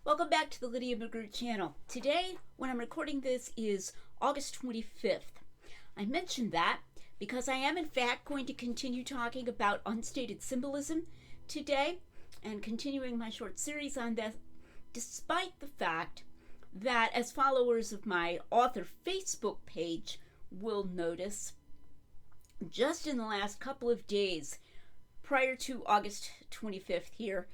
Welcome back to the Lydia McGrew channel. Today, when I'm recording this, is August 25th. I mentioned that because I am in fact going to continue talking about unstated symbolism today and continuing my short series on that, despite the fact that, as followers of my author Facebook page will notice, just in the last couple of days prior to August 25th here,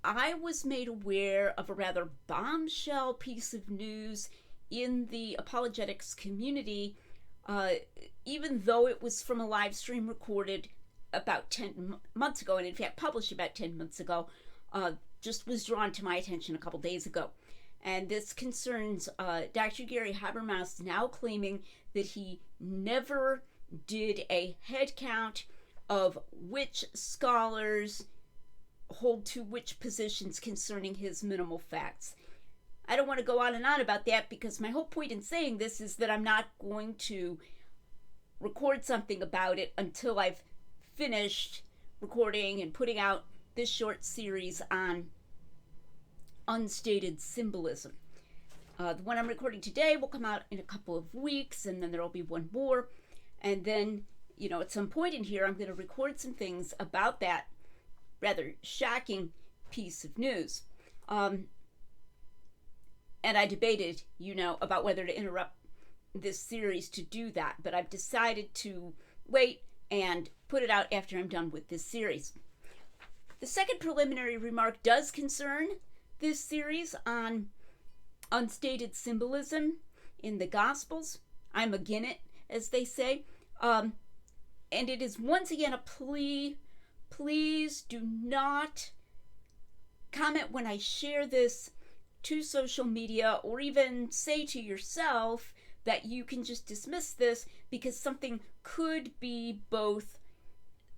I was made aware of a rather bombshell piece of news in the apologetics community, even though it was from a live stream recorded about 10 months ago, and in fact published about 10 months ago, just was drawn to my attention a couple days ago. And this concerns Dr. Gary Habermas now claiming that he never did a head count of which scholars hold to which positions concerning his minimal facts. I don't want to go on and on about that because my whole point in saying this is that I'm not going to record something about it until I've finished recording and putting out this short series on unstated symbolism. The one I'm recording today will come out in a couple of weeks, and then there'll be one more. And then, at some point in here, I'm going to record some things about that rather shocking piece of news. And I debated, about whether to interrupt this series to do that, but I've decided to wait and put it out after I'm done with this series. The second preliminary remark does concern this series on unstated symbolism in the Gospels. I'm again it, as they say. And it is once again a plea. Please do not comment when I share this to social media, or even say to yourself that you can just dismiss this because something could be both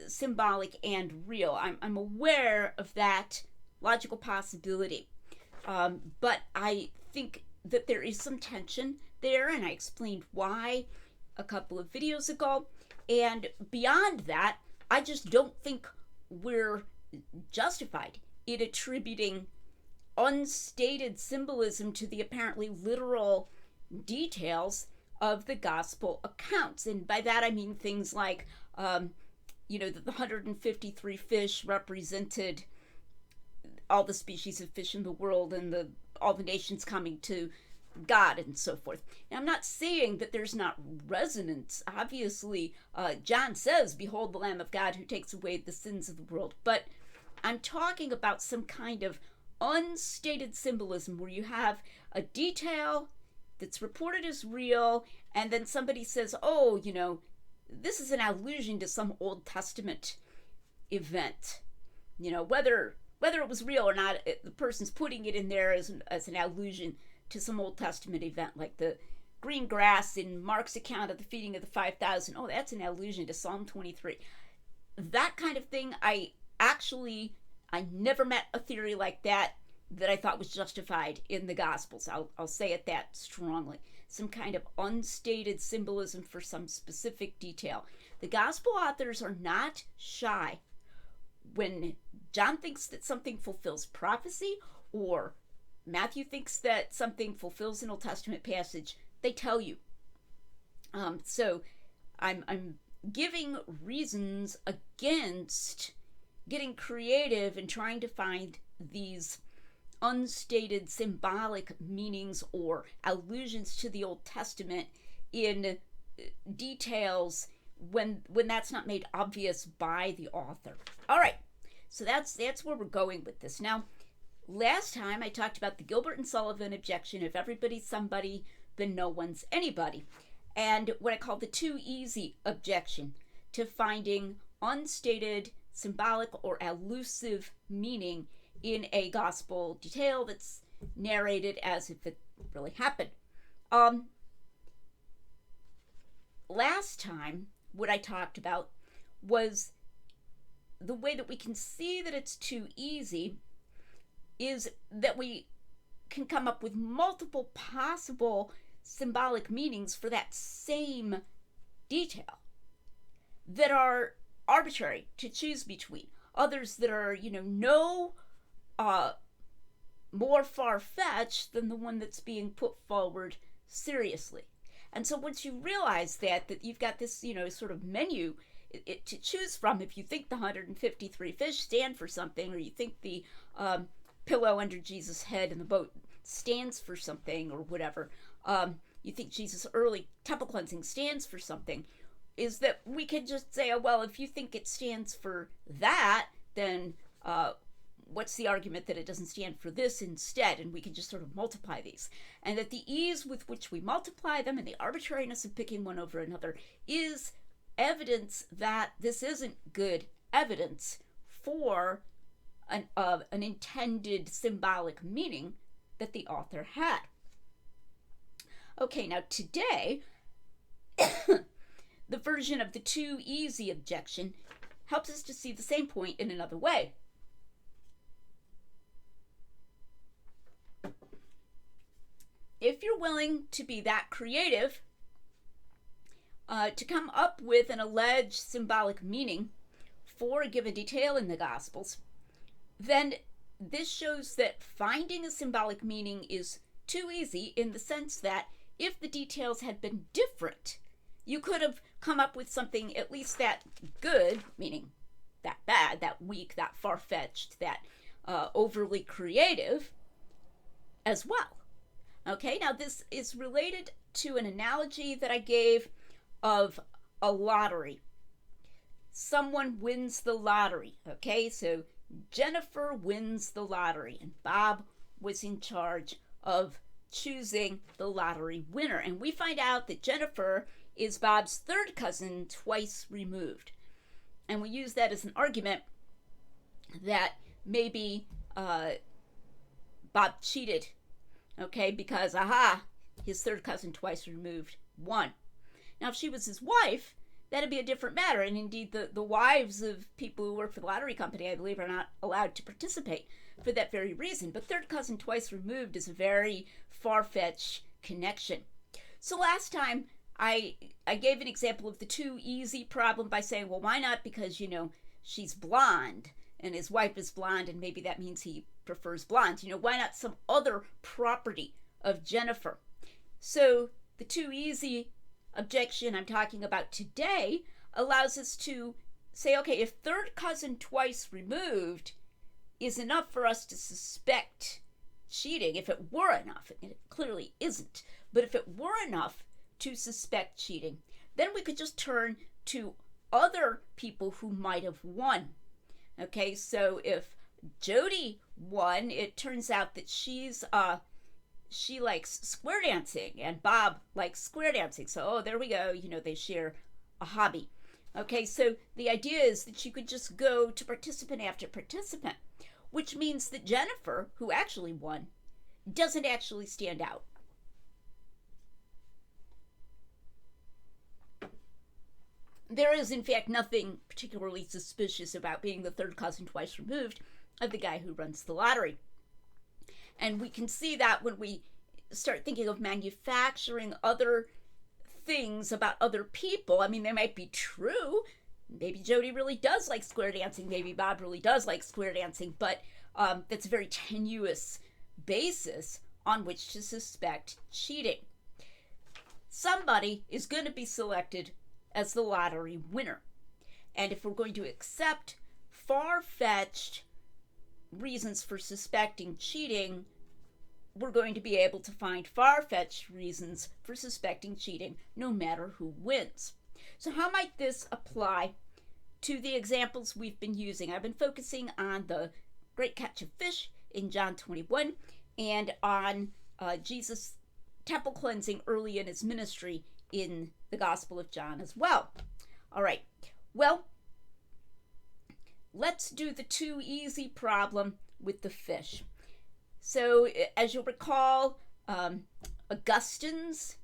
symbolic and real. I'm aware of that logical possibility. But I think that there is some tension there, and I explained why a couple of videos ago. And beyond that, I just don't think we're justified in attributing unstated symbolism to the apparently literal details of the gospel accounts. And by that I mean things like, that the 153 fish represented all the species of fish in the world and all the nations coming to God and so forth. Now, I'm not saying that there's not resonance. Obviously, John says, "Behold the Lamb of God who takes away the sins of the world." But I'm talking about some kind of unstated symbolism where you have a detail that's reported as real, and then somebody says, "Oh, this is an allusion to some Old Testament event." Whether it was real or not, the person's putting it in there as an allusion to some Old Testament event, like the green grass in Mark's account of the feeding of the 5,000. Oh, that's an allusion to Psalm 23. That kind of thing, I never met a theory like that I thought was justified in the Gospels. I'll say it that strongly. Some kind of unstated symbolism for some specific detail. The Gospel authors are not shy. When John thinks that something fulfills prophecy, or Matthew thinks that something fulfills an Old Testament passage, they tell you. So I'm giving reasons against getting creative and trying to find these unstated symbolic meanings or allusions to the Old Testament in details when that's not made obvious by the author. All right, so that's where we're going with this. Now, last time I talked about the Gilbert and Sullivan objection: if everybody's somebody, then no one's anybody. And what I call the too easy objection to finding unstated, symbolic, or elusive meaning in a gospel detail that's narrated as if it really happened. Last time, what I talked about was the way that we can see that it's too easy is that we can come up with multiple possible symbolic meanings for that same detail that are arbitrary to choose between. Others that are, no more far-fetched than the one that's being put forward seriously. And so once you realize that you've got this, sort of menu to choose from, if you think the 153 fish stand for something, or you think the pillow under Jesus' head in the boat stands for something, or whatever, you think Jesus' early temple cleansing stands for something, is that we can just say, oh, well, if you think it stands for that, then what's the argument that it doesn't stand for this instead? And we can just sort of multiply these. And that the ease with which we multiply them and the arbitrariness of picking one over another is evidence that this isn't good evidence for an intended symbolic meaning that the author had. Okay, now today, the version of the too easy objection helps us to see the same point in another way. If you're willing to be that creative, to come up with an alleged symbolic meaning for a given detail in the Gospels, then this shows that finding a symbolic meaning is too easy, in the sense that if the details had been different, you could have come up with something at least that good, meaning that bad, that weak, that far-fetched, that overly creative as well. Okay, now this is related to an analogy that I gave of a lottery. Someone wins the lottery, okay? So Jennifer wins the lottery, and Bob was in charge of choosing the lottery winner. And we find out that Jennifer is Bob's third cousin twice removed. And we use that as an argument that maybe Bob cheated, okay, because, his third cousin twice removed won. Now, if she was his wife, that'd be a different matter. And indeed, the wives of people who work for the lottery company, I believe, are not allowed to participate for that very reason. But third cousin twice removed is a very far-fetched connection. So last time, I gave an example of the too easy problem by saying, well, why not? Because, she's blonde, and his wife is blonde, and maybe that means he prefers blondes. Why not some other property of Jennifer? So the too easy objection I'm talking about today allows us to say, okay, if third cousin twice removed is enough for us to suspect cheating, if it were enough, and it clearly isn't, but if it were enough to suspect cheating, then we could just turn to other people who might have won. Okay, so if Jody won, it turns out that she likes square dancing, and Bob likes square dancing. So, there we go. They share a hobby. Okay, so the idea is that you could just go to participant after participant, which means that Jennifer, who actually won, doesn't actually stand out. There is, in fact, nothing particularly suspicious about being the third cousin twice removed of the guy who runs the lottery. And we can see that when we start thinking of manufacturing other things about other people. I mean, they might be true. Maybe Jody really does like square dancing. Maybe Bob really does like square dancing. But that's a very tenuous basis on which to suspect cheating. Somebody is going to be selected as the lottery winner. And if we're going to accept far-fetched reasons for suspecting cheating, we're going to be able to find far-fetched reasons for suspecting cheating no matter who wins. So how might this apply to the examples we've been using? I've been focusing on the great catch of fish in John 21 and on Jesus' temple cleansing early in his ministry in the Gospel of John as well. All right, well, let's do the too easy problem with the fish. So, as you'll recall, Augustine's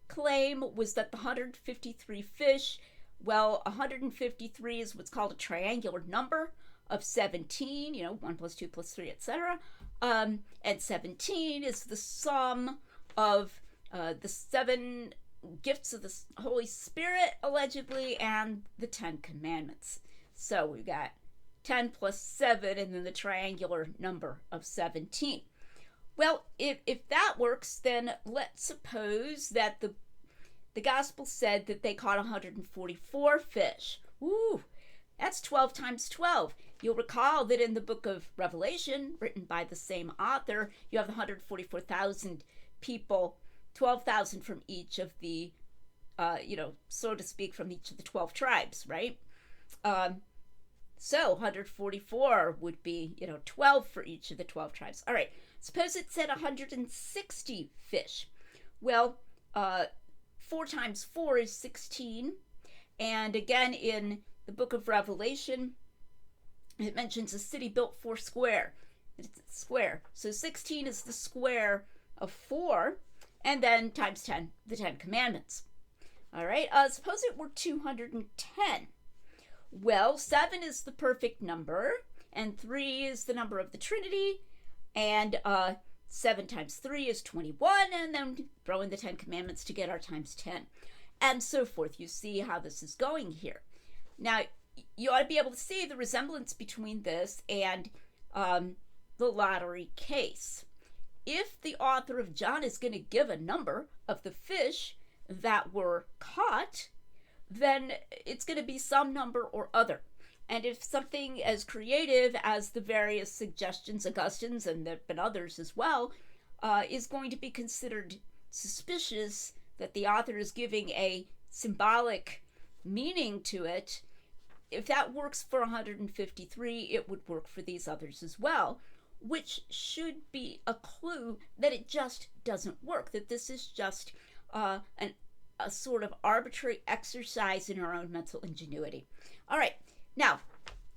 claim was that the 153 fish, 153 is what's called a triangular number of 17, 1 plus 2 plus 3, etc. And 17 is the sum of the 7 gifts of the Holy Spirit, allegedly, and the 10 Commandments. So we've got 10 plus 7, and then the triangular number of 17. Well, if that works, then let's suppose that the gospel said that they caught 144 fish. Ooh, that's 12 times 12. You'll recall that in the book of Revelation, written by the same author, you have 144,000 people, 12,000 from each of the, so to speak, from each of the 12 tribes, right? So 144 would be, 12 for each of the 12 tribes. All right, suppose it said 160 fish. Well, 4 times 4 is 16. And again, in the book of Revelation, it mentions a city built 4 square. It's square. So 16 is the square of 4, and then times 10, the 10 commandments. All right, suppose it were 210. Well, 7 is the perfect number, and 3 is the number of the Trinity, and 7 times 3 is 21, and then throw in the 10 commandments to get our times 10, and so forth. You see how this is going here. Now, you ought to be able to see the resemblance between this and the lottery case. If the author of John is going to give a number of the fish that were caught, then it's going to be some number or other. And if something as creative as the various suggestions, Augustine's, and there have been others as well, is going to be considered suspicious that the author is giving a symbolic meaning to it, if that works for 153, it would work for these others as well, which should be a clue that it just doesn't work, that this is just a sort of arbitrary exercise in our own mental ingenuity. All right, now,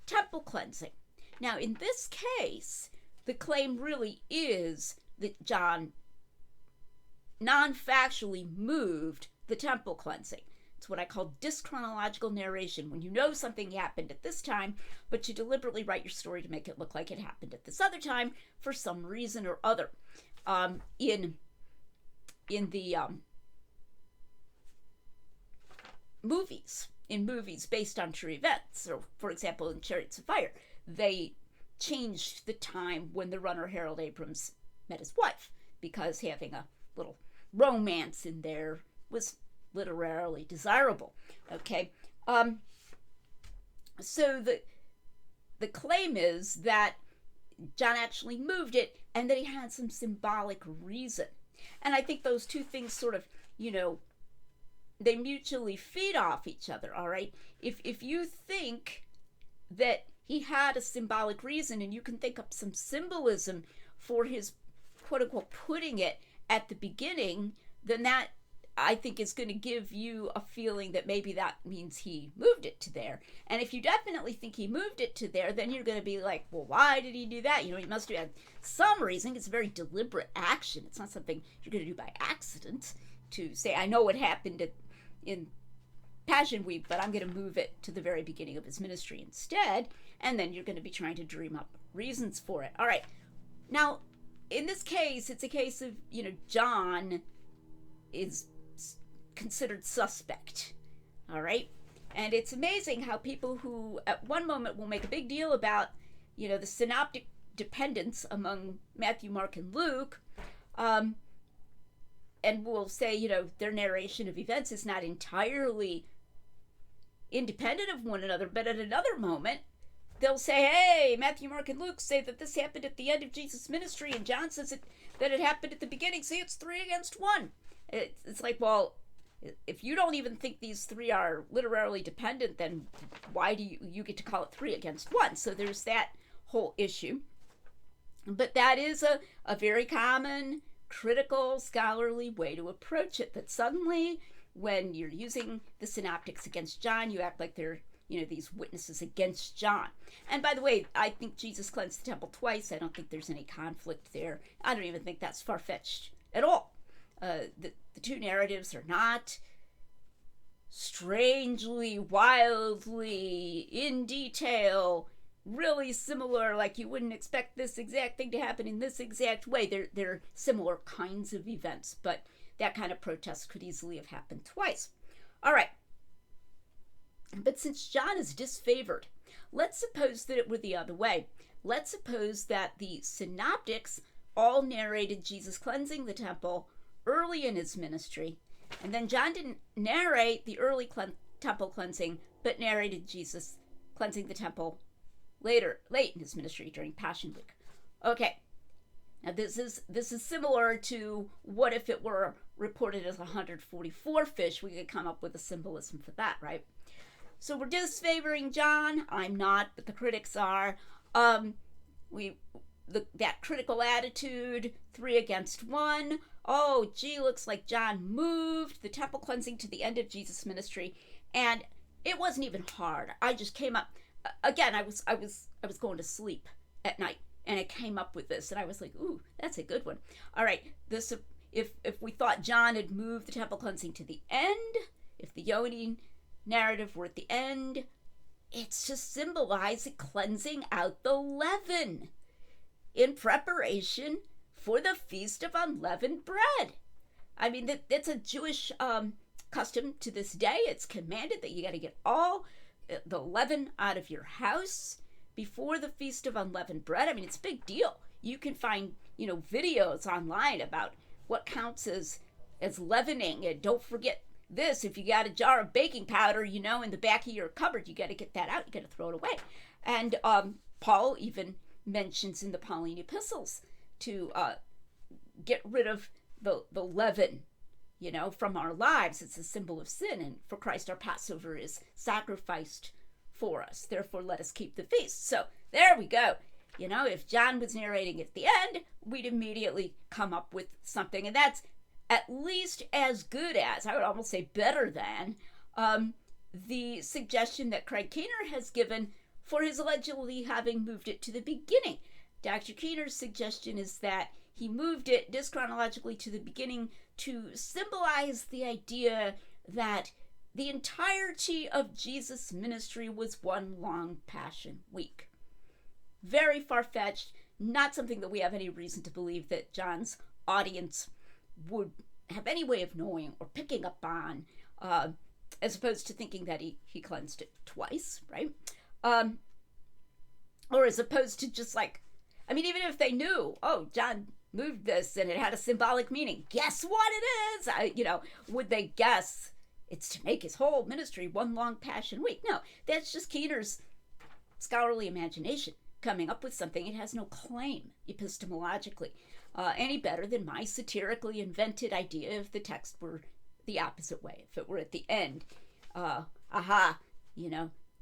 temple cleansing. Now, in this case, the claim really is that John non-factually moved the temple cleansing. It's what I call dyschronological narration, when you know something happened at this time, but you deliberately write your story to make it look like it happened at this other time for some reason or other. In the movies based on true events, so for example in Chariots of Fire, they changed the time when the runner Harold Abrams met his wife, because having a little romance in there was literarily desirable. Okay, so the claim is that John actually moved it and that he had some symbolic reason. And I think those two things sort of, they mutually feed off each other, all right? If you think that he had a symbolic reason, and you can think up some symbolism for his quote-unquote putting it at the beginning, then that, I think, is going to give you a feeling that maybe that means he moved it to there. And if you definitely think he moved it to there, then you're going to be like, well, why did he do that? He must have had some reason. It's a very deliberate action. It's not something you're going to do by accident, to say, I know what happened in Passion Week, but I'm going to move it to the very beginning of his ministry instead. And then you're going to be trying to dream up reasons for it. All right. Now, in this case, it's a case of, John is considered suspect. All right. And it's amazing how people who at one moment will make a big deal about, the synoptic dependence among Matthew, Mark, and Luke, and will say, their narration of events is not entirely independent of one another, but at another moment, they'll say, hey, Matthew, Mark, and Luke say that this happened at the end of Jesus' ministry, and John says that it happened at the beginning. See, it's 3 against 1. It's like, well, if you don't even think these 3 are literally dependent, then why do you get to call it 3 against 1? So there's that whole issue. But that is a very common, critical, scholarly way to approach it, that suddenly when you're using the synoptics against John, you act like they're, these witnesses against John. And by the way, I think Jesus cleansed the temple twice. I don't think there's any conflict there. I don't even think that's far-fetched at all. The two narratives are not strangely, wildly, in detail, really similar, like you wouldn't expect this exact thing to happen in this exact way. They're similar kinds of events, but that kind of protest could easily have happened twice. All right. But since John is disfavored, let's suppose that it were the other way. Let's suppose that the synoptics all narrated Jesus cleansing the temple early in his ministry, and then John didn't narrate the early temple cleansing, but narrated Jesus cleansing the temple late in his ministry during Passion Week. Okay, now this is similar to what if it were reported as 144 fish. We could come up with a symbolism for that, right? So we're disfavoring John. I'm not, but the critics are. That critical attitude, 3 against 1. Oh, gee, looks like John moved the temple cleansing to the end of Jesus' ministry, and it wasn't even hard. I just came up. Again, I was going to sleep at night, and I came up with this, and I was like, ooh, that's a good one. All right, this if we thought John had moved the temple cleansing to the end, if the Yoni narrative were at the end, it's to symbolize cleansing out the leaven in preparation for the Feast of Unleavened Bread. I mean, that's a Jewish custom to this day. It's commanded that you got to get all the leaven out of your house before the Feast of Unleavened Bread. I mean, it's a big deal. You can find, videos online about what counts as leavening. And don't forget this, if you got a jar of baking powder, in the back of your cupboard, you got to get that out. You got to throw it away. And Paul even mentions in the Pauline epistles to get rid of the leaven, from our lives. It's a symbol of sin, and for Christ our Passover is sacrificed for us. Therefore, let us keep the feast. So there we go. If John was narrating at the end, we'd immediately come up with something, and that's at least as good as, I would almost say better than, the suggestion that Craig Keener has given for his allegedly having moved it to the beginning. Dr. Keener's suggestion is that he moved it dyschronologically to the beginning to symbolize the idea that the entirety of Jesus' ministry was one long Passion Week. Very far-fetched, not something that we have any reason to believe that John's audience would have any way of knowing or picking up on, as opposed to thinking that he cleansed it twice, right? Or as opposed to just even if they knew, oh, John moved this and it had a symbolic meaning, guess what it is? Would they guess it's to make his whole ministry one long Passion Week? No, that's just Keener's scholarly imagination coming up with something. It has no claim epistemologically any better than my satirically invented idea if the text were the opposite way. If it were at the end,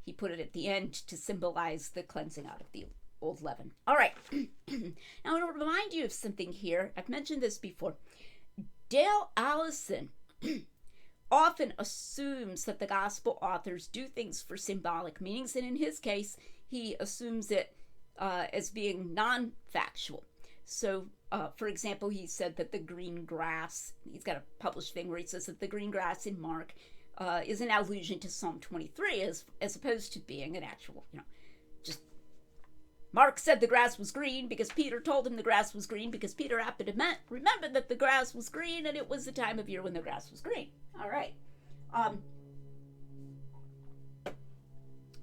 he put it at the end to symbolize the cleansing out of the old leaven. All right. Now, I want to remind you of something here. I've mentioned this before. Dale Allison often assumes that the gospel authors do things for symbolic meanings, and in his case, he assumes it as being non-factual. So, for example, he said that the green grass, he's got a published thing where he says that the green grass in Mark is an allusion to Psalm 23 as opposed to being an actual, just Mark said the grass was green because Peter told him the grass was green because Peter happened to remember that the grass was green and it was the time of year when the grass was green. All right.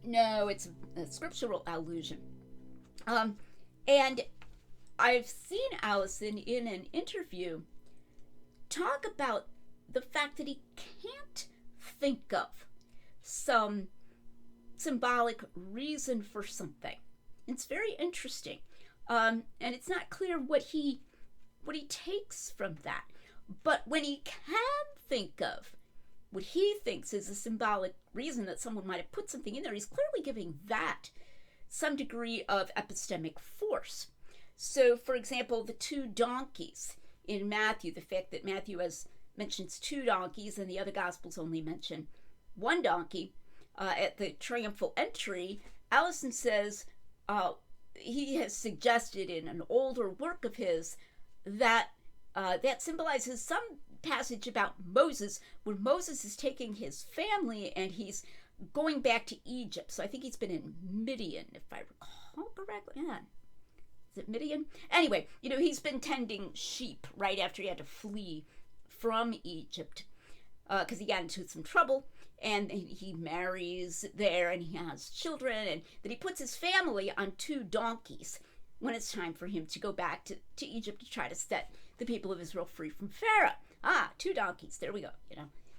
No, it's a scriptural allusion. And I've seen Allison in an interview talk about the fact that he can't think of some symbolic reason for something. It's very interesting. And it's not clear what he takes from that. But when he can think of what he thinks is a symbolic reason that someone might have put something in there, he's clearly giving that some degree of epistemic force. So, for example, the 2 donkeys in Matthew, the fact that Matthew mentions 2 donkeys and the other Gospels only mention 1 donkey at the triumphal entry, Allison says he has suggested in an older work of his that that symbolizes some passage about Moses, where Moses is taking his family and he's going back to Egypt. So I think he's been in Midian, if I recall correctly. Yeah. Is it Midian? Anyway, he's been tending sheep right after he had to flee from Egypt because he got into some trouble and he marries there, and he has children, and that he puts his family on 2 donkeys when it's time for him to go back to Egypt to try to set the people of Israel free from Pharaoh. 2 donkeys, there we go,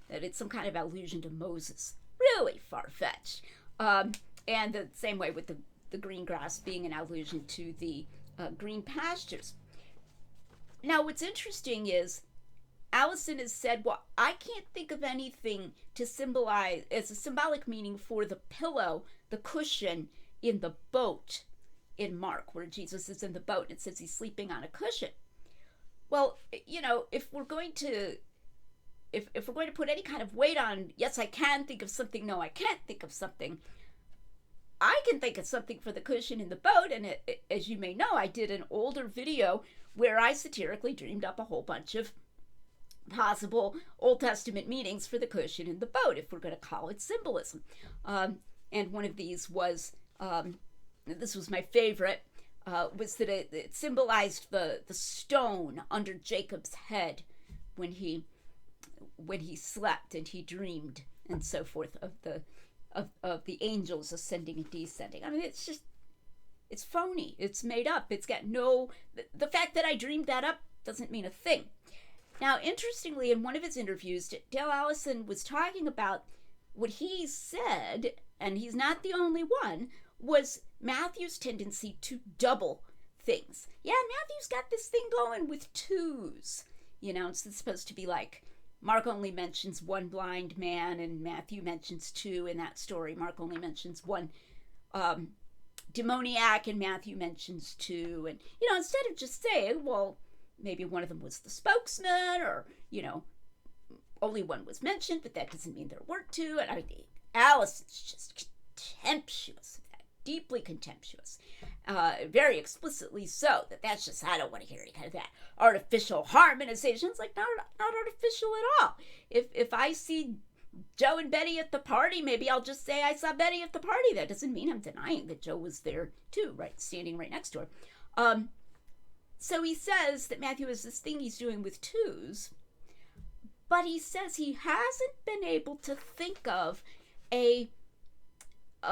that it's some kind of allusion to Moses. Really far-fetched. And the same way with the green grass being an allusion to the green pastures. Now, what's interesting is Allison has said, well, I can't think of anything to symbolize as a symbolic meaning for the pillow, the cushion in the boat in Mark, where Jesus is in the boat and it says he's sleeping on a cushion. Well, if we're going to put any kind of weight on, yes, I can think of something, no, I can't think of something, I can think of something for the cushion in the boat. And as you may know, I did an older video where I satirically dreamed up a whole bunch of possible Old Testament meanings for the cushion in the boat, if we're going to call it symbolism. And one of these was, this was my favorite, was that it symbolized the stone under Jacob's head when he slept and he dreamed and so forth of the angels ascending and descending. I mean, it's phony. It's made up. It's got the fact that I dreamed that up doesn't mean a thing. Now, interestingly, in one of his interviews, Dale Allison was talking about what he said, and he's not the only one, was Matthew's tendency to double things. Yeah, Matthew's got this thing going with 2s. It's supposed to be like Mark only mentions 1 blind man and Matthew mentions 2 in that story. Mark only mentions 1 demoniac and Matthew mentions 2. And, instead of just saying, well, maybe one of them was the spokesman, or, only 1 was mentioned, but that doesn't mean there weren't 2. And Allison's just contemptuous of that, deeply contemptuous. Very explicitly so, that's just, I don't want to hear any kind of that artificial harmonization. It's like, not artificial at all. If I see Joe and Betty at the party, maybe I'll just say I saw Betty at the party. That doesn't mean I'm denying that Joe was there too, right, standing right next to her. So he says that Matthew has this thing he's doing with 2s, but he says he hasn't been able to think of a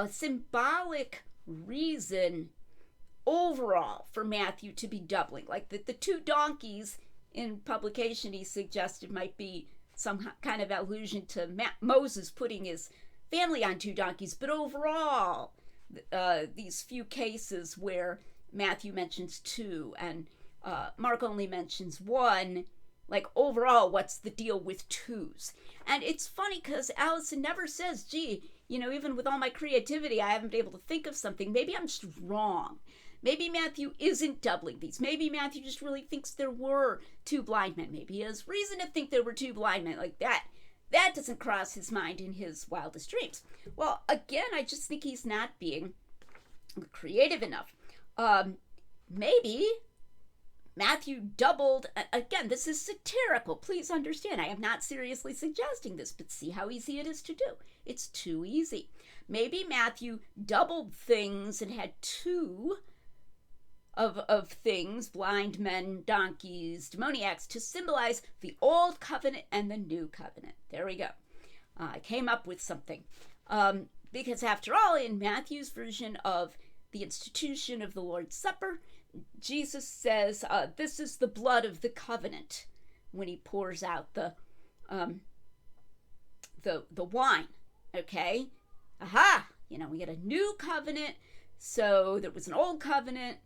symbolic reason overall for Matthew to be doubling. Like the 2 donkeys in publication he suggested might be some kind of allusion to Moses putting his family on 2 donkeys, but overall, these few cases where Matthew mentions 2 and Mark only mentions 1, like overall, what's the deal with 2s? And it's funny because Allison never says, gee, even with all my creativity, I haven't been able to think of something. Maybe I'm just wrong. Maybe Matthew isn't doubling these. Maybe Matthew just really thinks there were 2 blind men. Maybe he has reason to think there were 2 blind men. Like that doesn't cross his mind in his wildest dreams. Well, again, I just think he's not being creative enough. Maybe Matthew doubled, again, this is satirical, please understand. I am not seriously suggesting this, but see how easy it is to do. It's too easy. Maybe Matthew doubled things and had 2 of things, blind men, donkeys, demoniacs, to symbolize the old covenant and the new covenant. There we go. I came up with something. Because after all, in Matthew's version of the institution of the Lord's Supper, Jesus says, this is the blood of the covenant, when he pours out the wine. Okay? Aha! We get a new covenant, so there was an old covenant,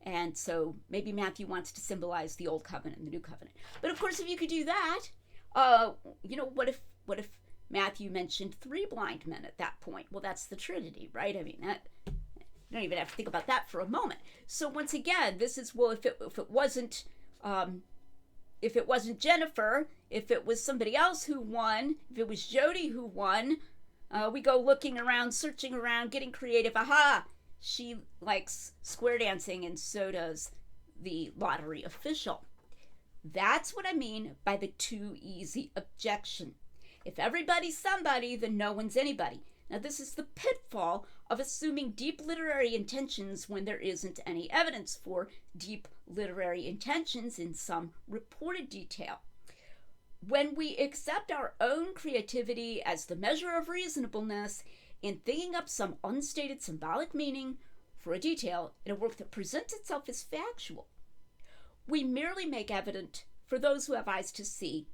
and so maybe Matthew wants to symbolize the old covenant and the new covenant. But of course, if you could do that, what if Matthew mentioned 3 blind men at that point? Well, that's the Trinity, right? I mean, you don't even have to think about that for a moment. So once again, this is, well, if it wasn't Jennifer, if it was somebody else who won, if it was Jody who won, we go looking around, searching around, getting creative. Aha! She likes square dancing, and so does the lottery official. That's what I mean by the too easy objection. If everybody's somebody, then no one's anybody. Now, this is the pitfall of assuming deep literary intentions when there isn't any evidence for deep literary intentions in some reported detail. When we accept our own creativity as the measure of reasonableness in thinking up some unstated symbolic meaning for a detail in a work that presents itself as factual, we merely make evident for those who have eyes to see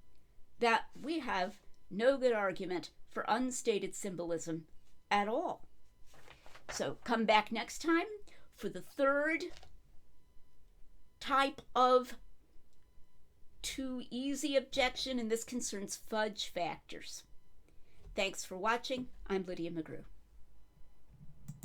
that we have no good argument for unstated symbolism at all. So come back next time for the third type of too easy objection, and this concerns fudge factors. Thanks for watching. I'm Lydia McGrew.